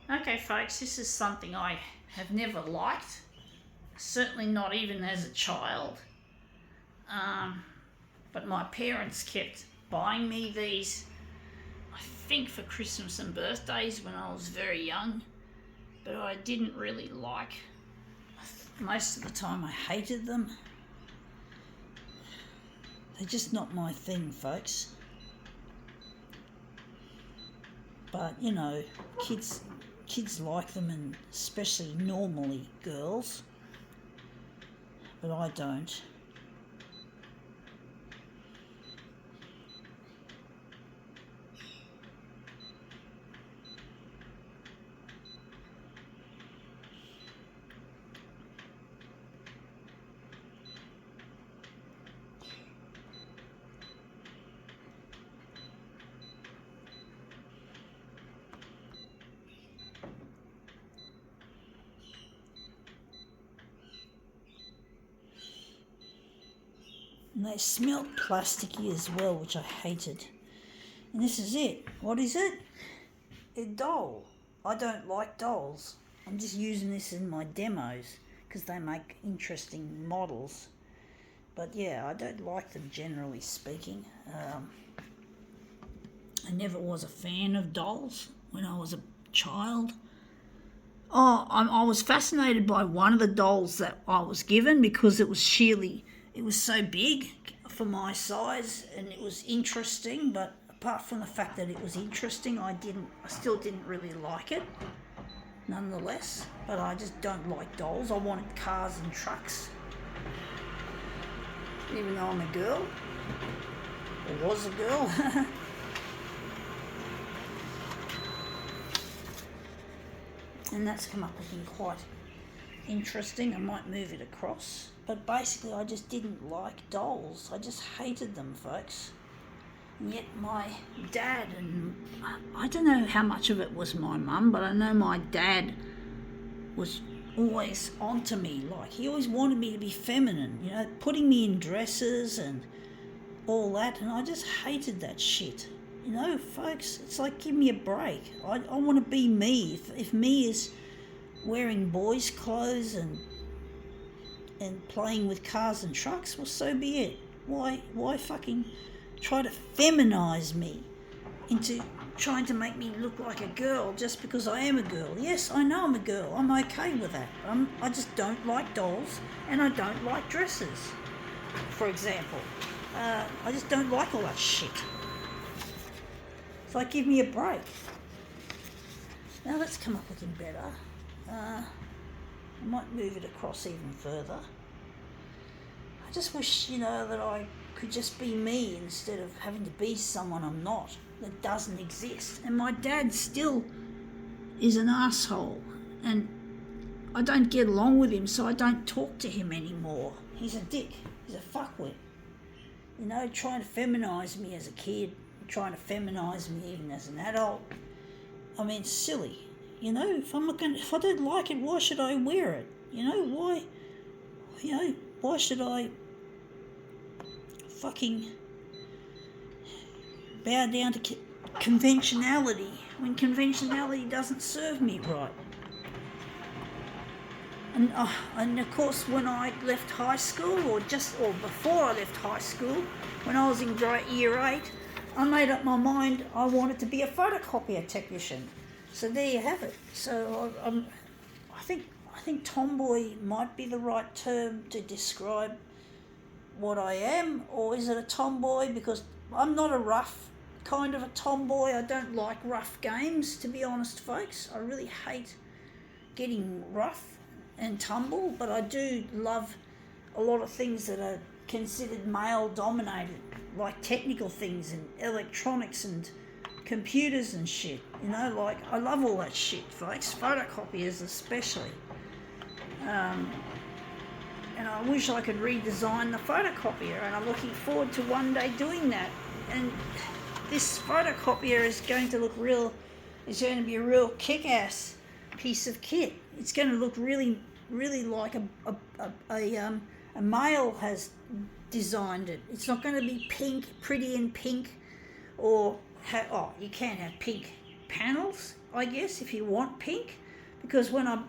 Okay, folks, this is something I have never liked, certainly not even as a child. Um, but my parents kept buying me these, I think for Christmas and birthdays when I was very young, but I didn't really like. Most of the time I hated them. They're just not my thing, folks. But you know, kids like them, and especially normally girls, but I don't. And they smelled plasticky as well, which I hated. And this is it. What is it? A doll. I don't like dolls. I'm just using this in my demos because they make interesting models. But yeah, I don't like them generally speaking. I never was a fan of dolls when I was a child. I was fascinated by one of the dolls that I was given because it was so big for my size and it was interesting, but apart from the fact that it was interesting, I still didn't really like it nonetheless. But I just don't like dolls. I wanted cars and trucks. Even though I'm a girl, or was a girl. And that's come up looking quite interesting. I might move it across. But basically I just didn't like dolls. I just hated them, folks. And yet my dad, and I don't know how much of it was my mum, but I know my dad was always onto me. Like, he always wanted me to be feminine, you know, putting me in dresses and all that, and I just hated that shit. You know, folks, it's like, give me a break. I want to be me. If me is wearing boys' clothes and playing with cars and trucks, well, so be it. Why fucking try to feminize me into trying to make me look like a girl just because I am a girl? Yes, I know I'm a girl. I'm okay with that. I just don't like dolls and I don't like dresses, for example. I just don't like all that shit. It's like, give me a break. Now let's come up looking better. I might move it across even further. I just wish, you know, that I could just be me instead of having to be someone I'm not, that doesn't exist. And my dad still is an asshole, and I don't get along with him, so I don't talk to him anymore. He's a dick. He's a fuckwit. You know, trying to feminise me as a kid, trying to feminise me even as an adult. I mean, it's silly. You know, if I don't like it, why should I wear it? You know, why should I fucking bow down to conventionality when conventionality doesn't serve me right? And of course, when I left high school, or before I left high school, when I was in year 8, I made up my mind I wanted to be a photocopier technician. So there you have it. So I think tomboy might be the right term to describe what I am. Or is it a tomboy? Because I'm not a rough kind of a tomboy. I don't like rough games, to be honest, folks. I really hate getting rough and tumble, but I do love a lot of things that are considered male dominated, like technical things and electronics and computers and shit. You know, like, I love all that shit, folks. Photocopiers especially. And I wish I could redesign the photocopier, and I'm looking forward to one day doing that. And this photocopier is going to be a real kick-ass piece of kit. It's going to look really, really like a male has designed it. It's not going to be pink, pretty and pink, or you can't have pink panels. I guess, if you want pink, because when I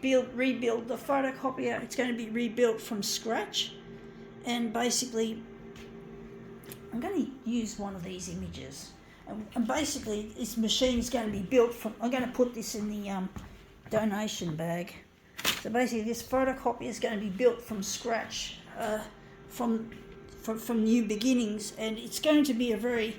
rebuild the photocopier, it's going to be rebuilt from scratch, and basically I'm going to use one of these images, and basically this machine is going to be built from, I'm going to put this in the donation bag. So basically this photocopier is going to be built from scratch, from new beginnings, and it's going to be a very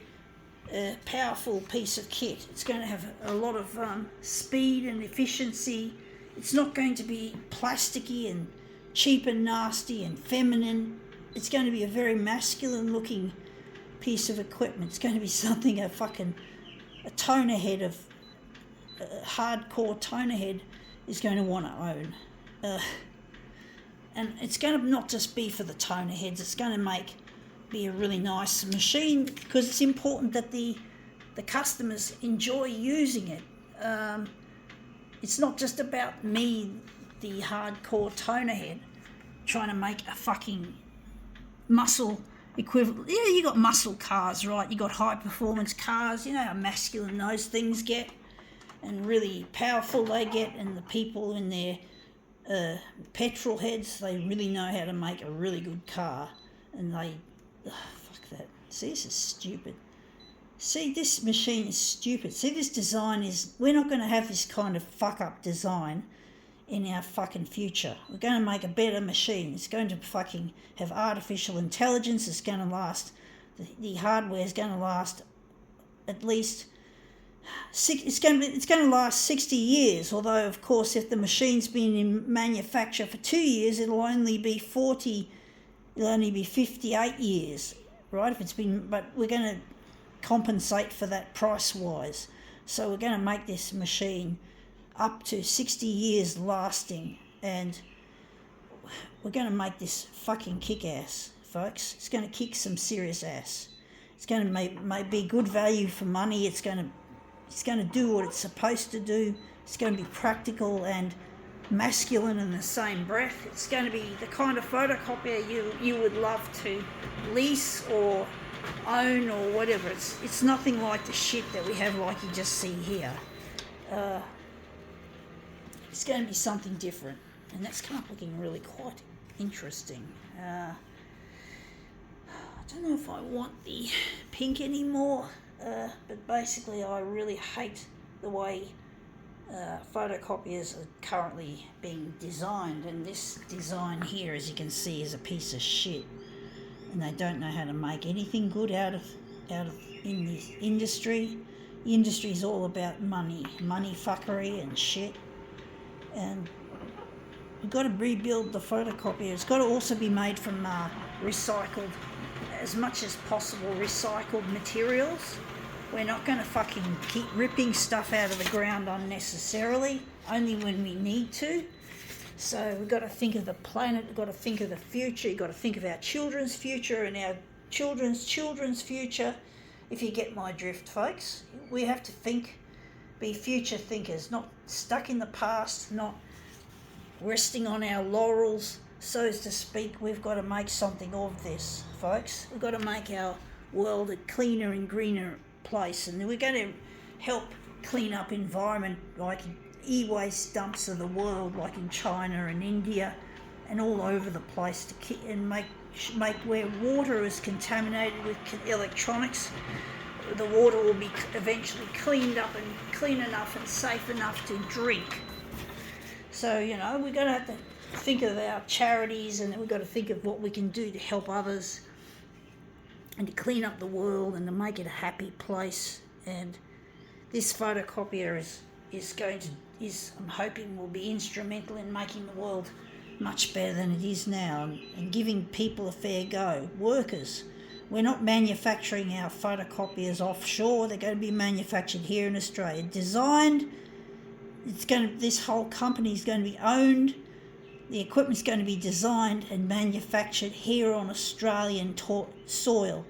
powerful piece of kit. It's going to have a lot of speed and efficiency. It's not going to be plasticky and cheap and nasty and feminine. It's going to be a very masculine looking piece of equipment. It's going to be something a toner head of a hardcore toner head is going to want to own. And it's going to not just be for the toner heads, it's going to be a really nice machine, because it's important that the customers enjoy using it. It's not just about me, the hardcore toner head, trying to make a fucking muscle equivalent. Yeah, you got muscle cars, right? You got high performance cars. You know how masculine those things get and really powerful they get, and the people in their petrol heads, they really know how to make a really good car, and they fuck that. See, this is stupid. See, this machine is stupid. See, this design is, we're not going to have this kind of fuck up design in our fucking future. We're going to make a better machine. It's going to fucking have artificial intelligence. It's going to last, the hardware is going to last at least it's going to last 60 years, although of course if the machine's been in manufacture for 2 years, it'll only be 58 years, right? If it's been, but we're going to compensate for that price wise. So we're going to make this machine up to 60 years lasting, and we're going to make this fucking kick ass, folks. It's going to kick some serious ass. It's going to be good value for money. It's going to do what it's supposed to do. It's going to be practical and masculine in the same breath. It's going to be the kind of photocopier you would love to lease or own or whatever. It's nothing like the shit that we have, like you just see here. It's going to be something different, and that's come up looking really quite interesting. I don't know if I want the pink anymore. But basically I really hate the way photocopiers are currently being designed, and this design here, as you can see, is a piece of shit, and they don't know how to make anything good out of in this industry. The industry is all about money fuckery and shit, and we've got to rebuild the photocopier. It's got to also be made from recycled, as much as possible, recycled materials. We're not going to fucking keep ripping stuff out of the ground unnecessarily, only when we need to. So we've got to think of the planet, we've got to think of the future, you've got to think of our children's future and our children's children's future, if you get my drift, folks. We have to be future thinkers, not stuck in the past, not resting on our laurels, so to speak. We've got to make something of this, folks. We've got to make our world a cleaner and greener place, and we're going to help clean up environment like e-waste dumps of the world, like in China and India and all over the place, and make where water is contaminated with electronics, the water will be eventually cleaned up and clean enough and safe enough to drink. So, we're going to have to think of our charities, and we've got to think of what we can do to help others and to clean up the world and to make it a happy place. And this photocopier I'm hoping will be instrumental in making the world much better than it is now, and giving people a fair go. Workers, we're not manufacturing our photocopiers offshore. They're going to be manufactured here in Australia. Designed, this whole company is going to be owned. The equipment's going to be designed and manufactured here on Australian soil.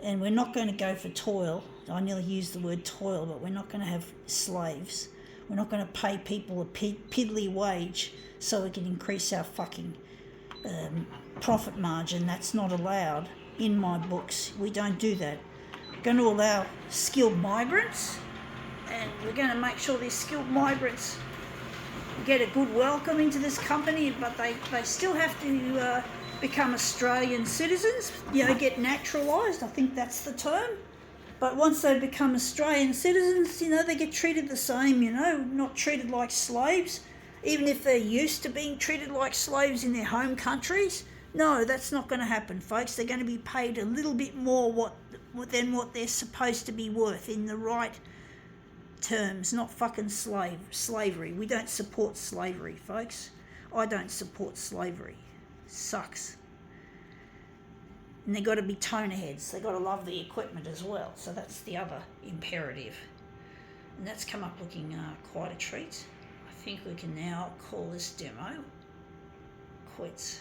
And we're not going to go for toil. I nearly used the word toil, but we're not going to have slaves. We're not going to pay people a piddly wage so we can increase our fucking profit margin. That's not allowed in my books. We don't do that. We're going to allow skilled migrants and we're going to make sure these skilled migrants get a good welcome into this company, but they still have to become Australian citizens, get naturalised, I think that's the term. But once they become Australian citizens, they get treated the same, not treated like slaves, even if they're used to being treated like slaves in their home countries. No, that's not going to happen, folks. They're going to be paid a little bit more than what they're supposed to be worth in the right terms, not fucking slavery. We don't support slavery, folks. I don't support slavery. Sucks. And they've got to be toner heads. They've got to love the equipment as well. So that's the other imperative. And that's come up looking quite a treat. I think we can now call this demo quits.